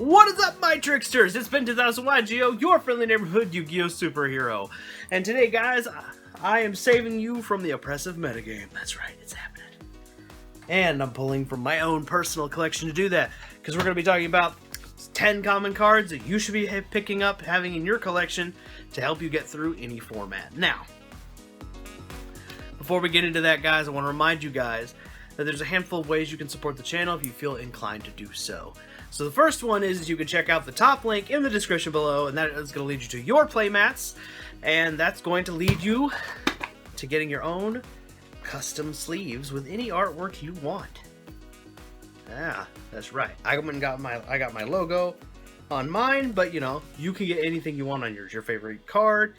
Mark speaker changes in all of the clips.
Speaker 1: What is up, my tricksters? It's been 2000 Yugioh, your friendly neighborhood Yu-Gi-Oh superhero. And today, guys, I am saving you from the oppressive metagame. That's right, it's happening. And I'm pulling from my own personal collection to do that, because we're going to be talking about 10 common cards that you should be picking up, having in your collection, to help you get through any format. Now, before we get into that, guys, I want to remind you guys that there's a handful of ways you can support the channel if you feel inclined to do so. So the first one is you can check out the top link in the description below, and that is going to lead you to your playmats, and that's going to lead you to getting your own custom sleeves with any artwork you want. Yeah, that's right. I got my logo on mine, but you know, you can get anything you want on yours. Your favorite card,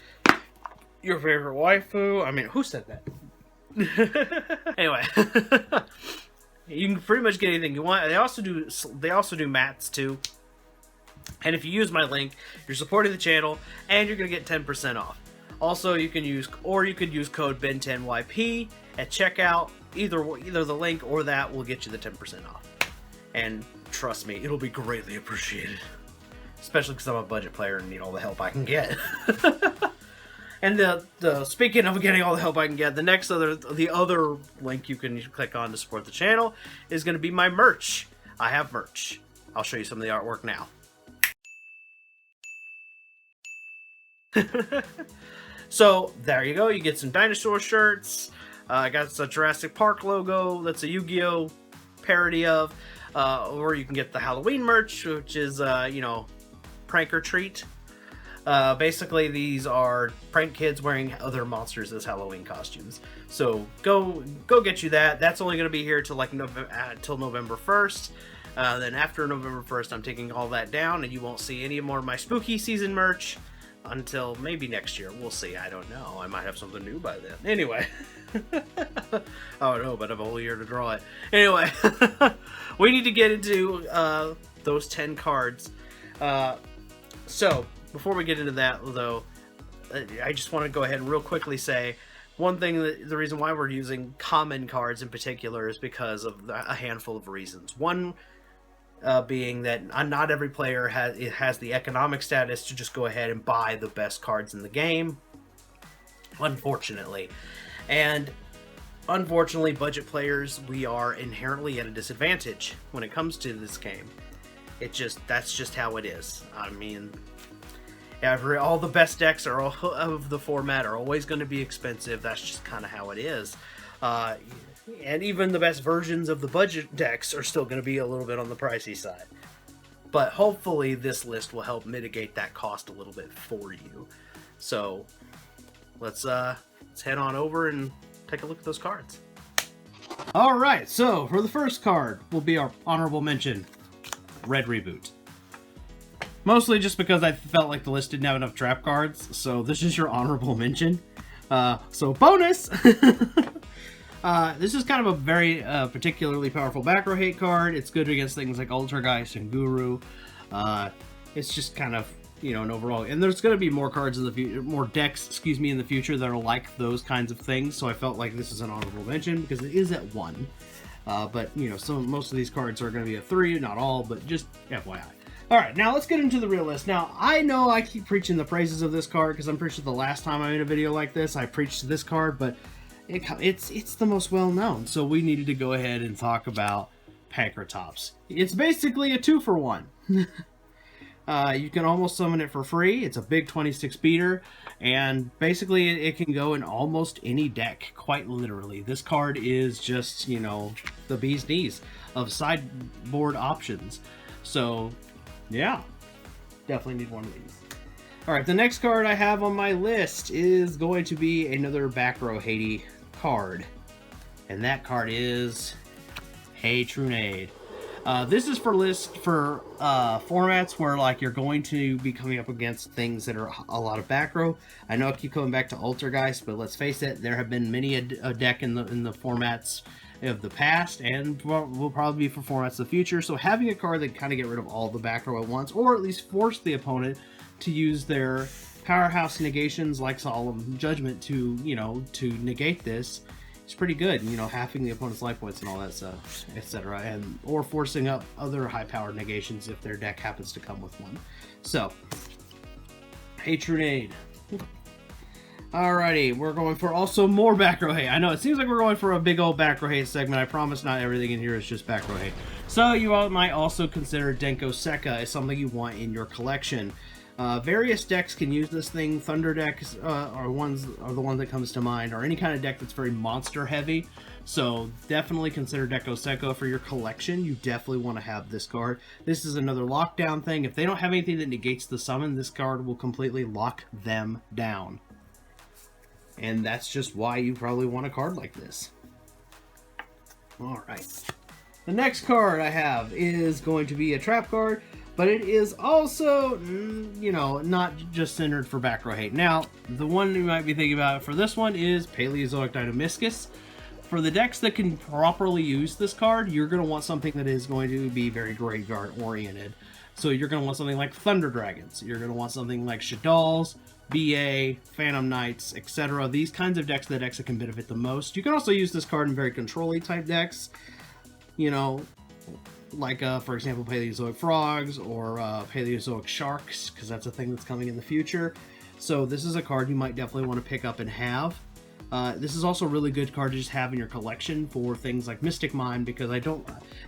Speaker 1: your favorite waifu. I mean, who said that? Anyway. You can pretty much get anything you want. They also do mats too. And if you use my link, you're supporting the channel and you're gonna get 10% off. Also, you could use code BEN10YP at checkout. Either the link or that will get you the 10% off. And trust me, it'll be greatly appreciated. Especially because I'm a budget player and need all the help I can get. And speaking of getting all the help I can get, the other link you can click on to support the channel is going to be my merch. I have merch. I'll show you some of the artwork now. So there you go. You get some dinosaur shirts. I got a Jurassic Park logo. That's a Yu-Gi-Oh parody of. Or you can get the Halloween merch, which is prank or treat. Basically, these are prank kids wearing other monsters as Halloween costumes. So go get you that. That's only going to be here till till November 1st. Then after November 1st, I'm taking all that down, and you won't see any more of my spooky season merch until maybe next year. We'll see. I don't know. I might have something new by then. Anyway. Oh no, but I have a whole year to draw it. Anyway, we need to get into those 10 cards. So before we get into that, though, I just want to go ahead and real quickly say one thing. The reason why we're using common cards in particular is because of a handful of reasons. One being that not every player has the economic status to just go ahead and buy the best cards in the game, unfortunately. And unfortunately, budget players, we are inherently at a disadvantage when it comes to this game. That's just how it is. I mean, all the best decks of the format are always going to be expensive. That's just kind of how it is. And even the best versions of the budget decks are still going to be a little bit on the pricey side. But hopefully this list will help mitigate that cost a little bit for you. So let's head on over and take a look at those cards. All right, so for the first card will be our honorable mention, Red Reboot. Mostly just because I felt like the list didn't have enough trap cards, so this is your honorable mention. So bonus! This is kind of a very particularly powerful back row hate card. It's good against things like Ultrageist and Guru. It's just kind of, an overall... And there's going to be more cards in the future, more decks, in the future that are like those kinds of things, so I felt like this is an honorable mention because it is at 1. But, most of these cards are going to be a 3, not all, but just FYI. Alright, now let's get into the real list. Now, I know I keep preaching the praises of this card because I'm pretty sure the last time I made a video like this, I preached this card, but it's the most well-known, so we needed to go ahead and talk about Pancratops. It's basically a 2-for-1. You can almost summon it for free. It's a big 26 beater, and basically it can go in almost any deck, quite literally. This card is just, the bee's knees of sideboard options. So, yeah, definitely need one of these. Alright, the next card I have on my list is going to be another back row Haiti card. And that card is Patronage. This is for formats where you're going to be coming up against things that are a lot of back row. I know I keep coming back to Ultrageist, but let's face it, there have been many a deck in the formats of the past, and will probably be for formats of the future. So having a card that kind of get rid of all the back row at once, or at least force the opponent to use their powerhouse negations like Solemn Judgment to negate this, it's pretty good. You know, halving the opponent's life points and all that stuff, etc. And or forcing up other high-powered negations if their deck happens to come with one. So, patronage. Alrighty, we're going for also more back row hate. I know, it seems like we're going for a big old back row hate segment. I promise not everything in here is just back row hate. So you all might also consider Denko Sekka as something you want in your collection. Various decks can use this thing. Thunder decks are the ones that comes to mind, or any kind of deck that's very monster heavy. So definitely consider Denko Sekka for your collection. You definitely want to have this card. This is another lockdown thing. If they don't have anything that negates the summon, this card will completely lock them down. And that's just why you probably want a card like this. Alright. The next card I have is going to be a trap card, but it is also, you know, not just centered for back row hate. Now, the one you might be thinking about for this one is Paleozoic Dynamiscus. For the decks that can properly use this card, you're going to want something that is going to be very graveyard oriented. So you're going to want something like Thunder Dragons. You're going to want something like Shaddolls, BA, Phantom Knights, etc. These kinds of decks are the decks that can benefit the most. You can also use this card in very control-y type decks. You know, like, for example, Paleozoic Frogs or Paleozoic Sharks, because that's a thing that's coming in the future. So this is a card you might definitely want to pick up and have. This is also a really good card to just have in your collection for things like Mystic Mine, because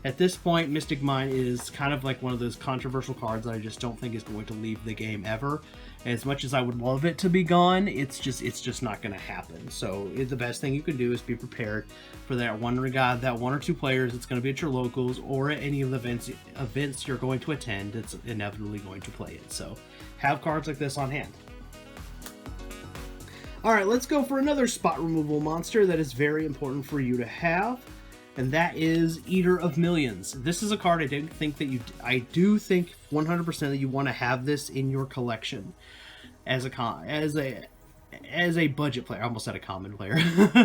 Speaker 1: at this point, Mystic Mine is kind of like one of those controversial cards that I just don't think is going to leave the game ever. As much as I would love it to be gone, it's just not going to happen. So the best thing you can do is be prepared for that one or two players that's going to be at your locals or at any of the events you're going to attend that's inevitably going to play it. So have cards like this on hand. Alright, let's go for another spot removal monster that is very important for you to have, and that is Eater of Millions. This is a card I do think 100% that you want to have this in your collection as a budget player. I almost said a common player.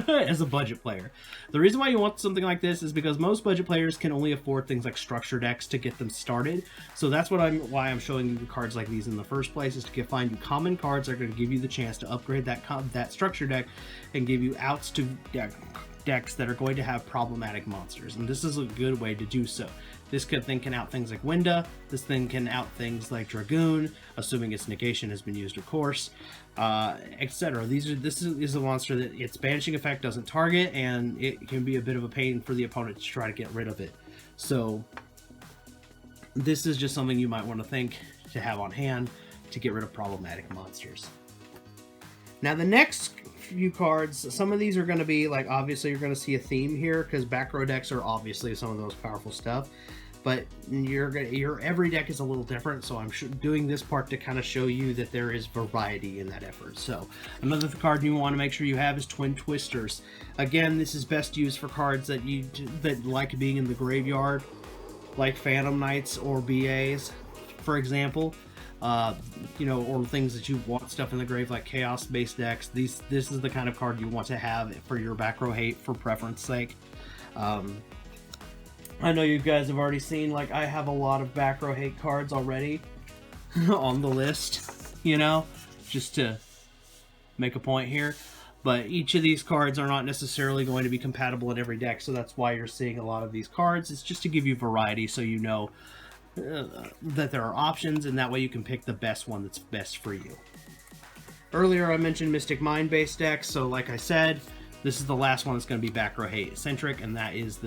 Speaker 1: As a budget player. The reason why you want something like this is because most budget players can only afford things like structure decks to get them started. So that's why I'm showing you cards like these in the first place, is to find you common cards that are going to give you the chance to upgrade that structure deck and give you outs to decks that are going to have problematic monsters. And this is a good way to do so. This thing can out things like Winda. This thing can out things like Dragoon, assuming its negation has been used, of course, etc. This is a monster that its banishing effect doesn't target, and it can be a bit of a pain for the opponent to try to get rid of it. So this is just something you might want to think to have on hand to get rid of problematic monsters. Now the next few cards, some of these are going to be like, obviously you're going to see a theme here because back row decks are obviously some of the most powerful stuff, but your every deck is a little different, so I'm doing this part to kind of show you that there is variety in that effort. So another card you want to make sure you have is Twin Twisters. Again, this is best used for cards that like being in the graveyard, like Phantom Knights or BAs, for example. You know, or things that you want stuff in the grave like chaos based decks. This is the kind of card you want to have for your back row hate for preference sake. I know you guys have already seen, like, I have a lot of back row hate cards already on the list, you know, just to make a point here. But each of these cards are not necessarily going to be compatible in every deck, so that's why you're seeing a lot of these cards. It's just to give you variety, so you know that there are options, and that way you can pick the best one that's best for you. Earlier I mentioned Mystic Mind based decks, so like I said, this is the last one that's going to be back row hate centric, and that is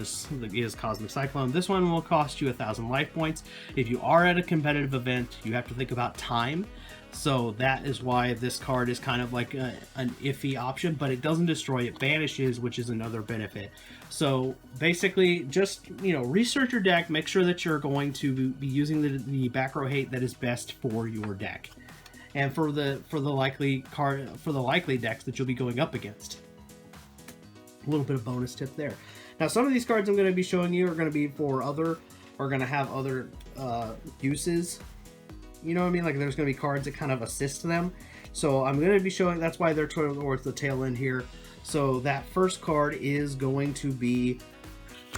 Speaker 1: Cosmic Cyclone. This one will cost you 1,000 life points. If you are at a competitive event, you have to think about time, so that is why this card is kind of like an iffy option, but it doesn't destroy, it banishes, which is another benefit. So basically, just, you know, research your deck, make sure that you're going to be using the back row hate that is best for your deck, and for the likely decks that you'll be going up against. A little bit of bonus tip there. Now, some of these cards I'm going to be showing you are going to be going to have other uses. You know what I mean? Like, there's going to be cards that kind of assist them. So I'm going to be showing, that's why they're towards the tail end here. So that first card is going to be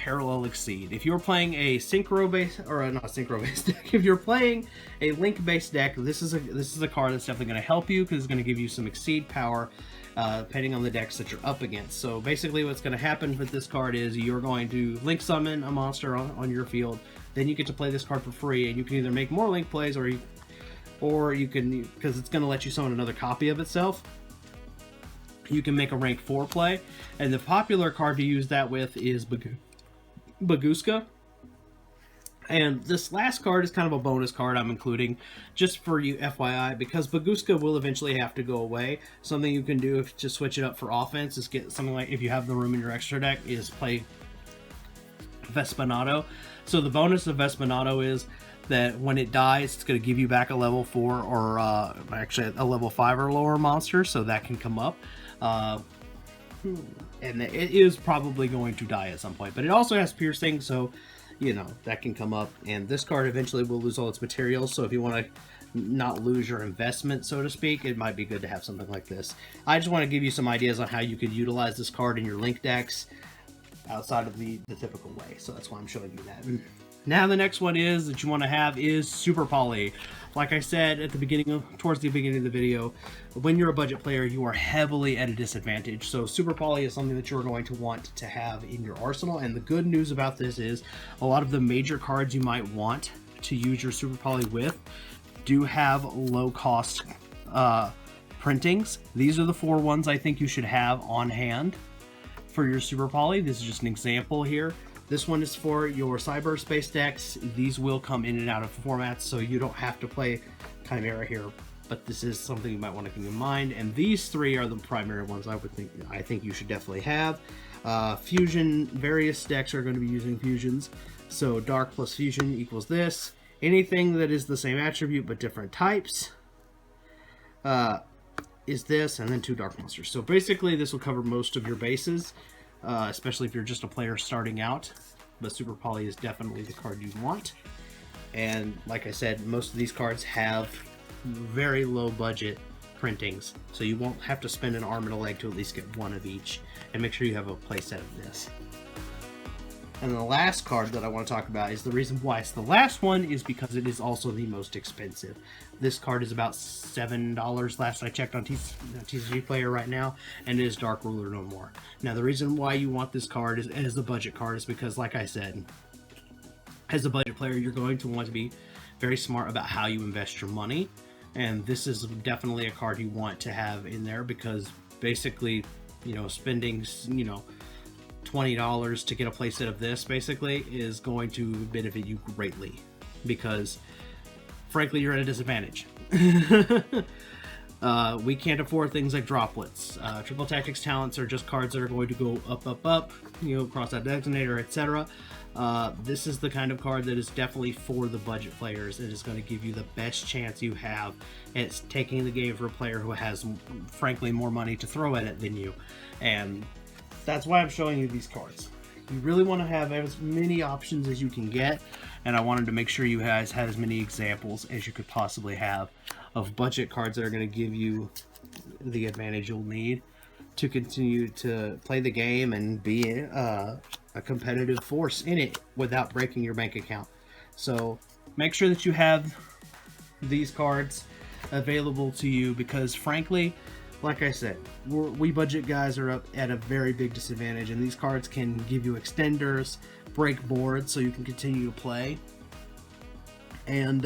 Speaker 1: parallel exceed. If you're playing a synchro base, or not a synchro based deck, if you're playing a link based deck, this is a card that's definitely going to help you, because it's going to give you some exceed power depending on the decks that you're up against. So basically what's going to happen with this card is you're going to link summon a monster on your field, then you get to play this card for free, and you can either make more link plays, or you can, because it's going to let you summon another copy of itself, you can make a rank 4 play. And the popular card to use that with is Baguska. And this last card is kind of a bonus card I'm including just for you FYI, because Baguska will eventually have to go away. Something you can do to switch it up for offense is get something like, if you have the room in your extra deck, is play Vespinato. So the bonus of Vespinato is that when it dies, it's going to give you back a level 4 or actually a level 5 or lower monster, so that can come up. And it is probably going to die at some point, but it also has piercing, so you know that can come up. And this card eventually will lose all its materials, so if you want to not lose your investment, so to speak, it might be good to have something like this. I just want to give you some ideas on how you could utilize this card in your link decks outside of the typical way, so that's why I'm showing you that. Now the next one is that you want to have is Super Poly. Like I said at the beginning, towards the beginning of the video, when you're a budget player, you are heavily at a disadvantage. So Super Poly is something that you're going to want to have in your arsenal. And the good news about this is a lot of the major cards you might want to use your Super Poly with do have low cost printings. These are the 4 ones I think you should have on hand for your Super Poly. This is just an example here. This one is for your cyberspace decks. These will come in and out of formats, so you don't have to play Chimera here, but this is something you might want to keep in mind. And these 3 are the primary ones I think you should definitely have. Fusion, various decks are going to be using fusions, so dark plus fusion equals this. Anything that is the same attribute but different types is this, and then 2 dark monsters. So basically this will cover most of your bases. Especially if you're just a player starting out, but Super Poly is definitely the card you want. And like I said, most of these cards have very low budget printings, so you won't have to spend an arm and a leg to at least get 1 of each. And make sure you have a playset of this. And the last card that I want to talk about is the reason why it's the last one is because it is also the most expensive. This card is about $7 last I checked on TCG Player right now, and it is Dark Ruler No More. Now the reason why you want this card as the budget card is because, like I said, as a budget player, you're going to want to be very smart about how you invest your money, and this is definitely a card you want to have in there, because basically, you know, spending, you know, $20 to get a playset of this basically is going to benefit you greatly, because frankly you're at a disadvantage. We can't afford things like droplets. Triple Tactics Talents are just cards that are going to go up, you know, cross that designator, etc. This is the kind of card that is definitely for the budget players. It is going to give you the best chance you have at taking the game for a player who has, frankly, more money to throw at it than you. And that's why I'm showing you these cards. You really want to have as many options as you can get, and I wanted to make sure you guys had as many examples as you could possibly have of budget cards that are going to give you the advantage you'll need to continue to play the game and be a competitive force in it without breaking your bank account. So make sure that you have these cards available to you, because frankly, like I said, we budget guys are up at a very big disadvantage, and these cards can give you extenders, break boards so you can continue to play, and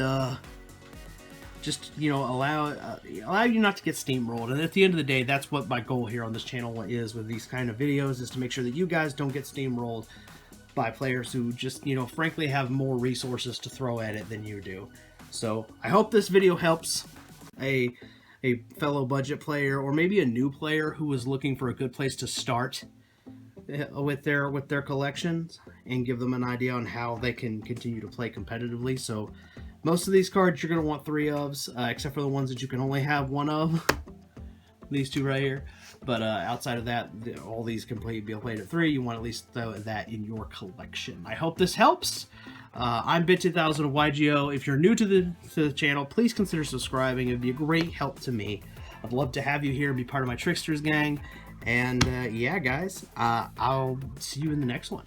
Speaker 1: just, you know, allow you not to get steamrolled. And at the end of the day, that's what my goal here on this channel is with these kind of videos, is to make sure that you guys don't get steamrolled by players who just, you know, frankly have more resources to throw at it than you do. So I hope this video helps a fellow budget player, or maybe a new player who is looking for a good place to start with their collections, and give them an idea on how they can continue to play competitively. So most of these cards you're going to want 3 ofs, except for the ones that you can only have 1 of. These 2 right here. But outside of that, all these can be played at 3. You want at least that in your collection. I hope this helps. I'm Bit2000 of YGO. If you're new to the channel, please consider subscribing. It'd be a great help to me. I'd love to have you here and be part of my Tricksters gang. And yeah, guys, I'll see you in the next one.